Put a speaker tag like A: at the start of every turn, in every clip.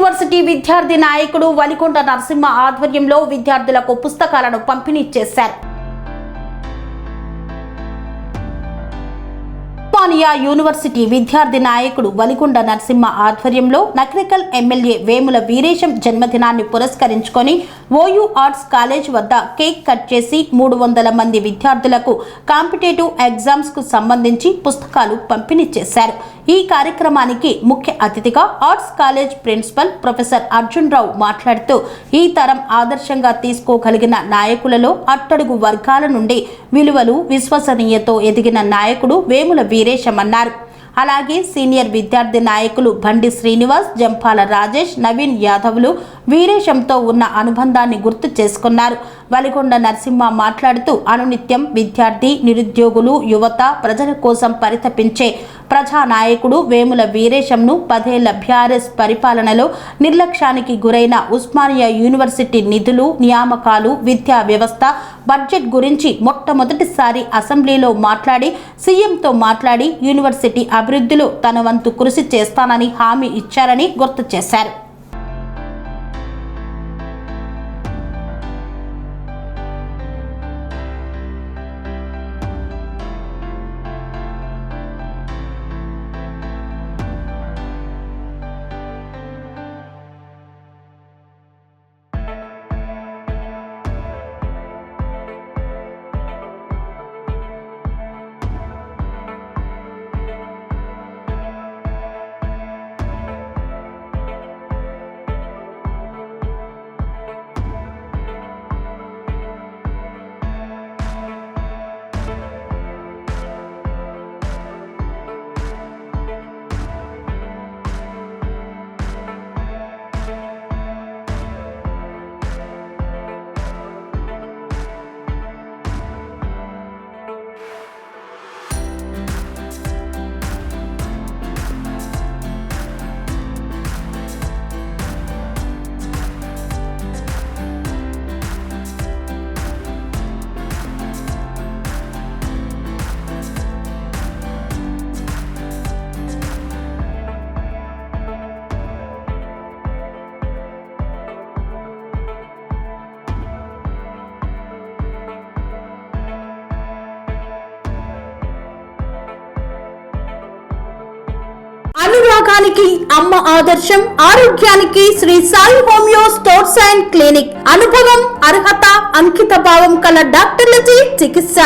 A: University విద్యార్థి నాయకుడు వలికొండ నరసింహ ఆధ్వర్యంలో విద్యార్థులకు పుస్తకాలను పంపిణీ చేశారు. ఉస్మానియా యూనివర్సిటీ విద్యార్థి నాయకుడు వలికొండ నరసింహ ఆధ్వర్యంలో నకరికల్ ఎమ్మెల్యే వేముల వీరేశం జన్మదినాన్ని పురస్కరించుకొని ఓయూ ఆర్ట్స్ కాలేజ్ వద్ద కేక్ కట్ చేసి 300 మంది విద్యార్థులకు కాంపిటేటివ్ ఎగ్జామ్స్ కు సంబంధించి పుస్తకాలు పంపిణీ చేశారు. ఈ కార్యక్రమానికి ముఖ్య అతిథిగా arts college principal professor Arjun Rao మాట్లాడుతూ ఈ తరం ఆదర్శంగా తీసుకోగలిగిన నాయకులలో అట్టడుగు వర్గాల నుండి విలువలు విశ్వసనీయతో ఎదిగిన నాయకుడు వేముల వీరేశం అన్నారు. అలాగే సీనియర్ విద్యార్థి నాయకులు బండి శ్రీనివాస్, జంపాల రాజేష్, నవీన్ యాదవ్లు వీరేశంతో ఉన్న అనుబంధాన్ని గుర్తు చేసుకున్నారు. వలికొండ నరసింహ మాట్లాడుతూ అనునిత్యం విద్యార్థి, నిరుద్యోగులు, యువత, ప్రజల కోసం పరితపించే ప్రజానాయకుడు వేముల వీరేశంను 10 ఏళ్ల బీఆర్ఎస్ పరిపాలనలో నిర్లక్ష్యానికి గురైన ఉస్మానియా యూనివర్సిటీ నిధులు, నియామకాలు, విద్యా వ్యవస్థ, బడ్జెట్ గురించి మొట్టమొదటిసారి అసెంబ్లీలో మాట్లాడి సీఎంతో మాట్లాడి యూనివర్సిటీ అభివృద్ధిలో తన వంతు కృషి చేస్తానని హామీ ఇచ్చారని గుర్తు చేశారు. అనురాగానికి అమ్మ ఆదర్శం, ఆరోగ్యానికి Shri Sai homeo stores and clinic. అనుభవం, అర్హత, అంకిత భావం కల డాక్టర్లచే చికిత్స.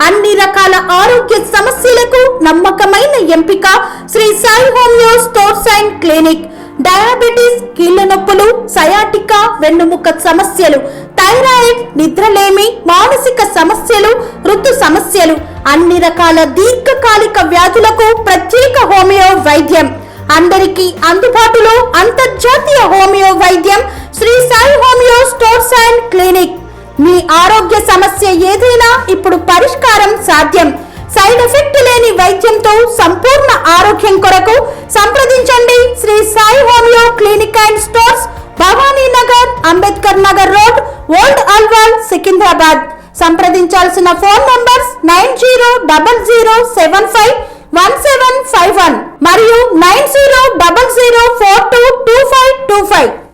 A: అన్ని రకాల ఆరోగ్య సమస్యలకు నమ్మకమైన ఎంపిక Shri Sai homeo stores and clinic. Diabetes, కీళ్ల నొప్పులు, సయాటికా, వెన్నుముక సమస్యలు, థైరాయిడ్, నిద్రలేమి, మానసిక సమస్యలు, ఋతు సమస్యలు, అన్ని రకాల దీర్ఘకాలిక వ్యాధులకు ప్రత్యేక హోమియో వైద్యం. అందరికీ అందుబాటులో అంతర్జాతీయ హోమియో వైద్యం Shri Sai homeo stores and clinic. మీ ఆరోగ్య సమస్య ఏదైనా ఇప్పుడు పరిష్కారం సాధ్యం. సైడ్ ఎఫెక్ట్ లేని వైద్యంతో సంపూర్ణ ఆరోగ్యం కొరకు సంప్రదించండి Shri Sai homeo clinic and stores, Bhavani Nagar, Ambedkar Nagar road, old Alwal, Secunderabad. సంప్రదించాల్సిన ఫోన్ నంబర్స్ 9000751751 మరియు 9000422525.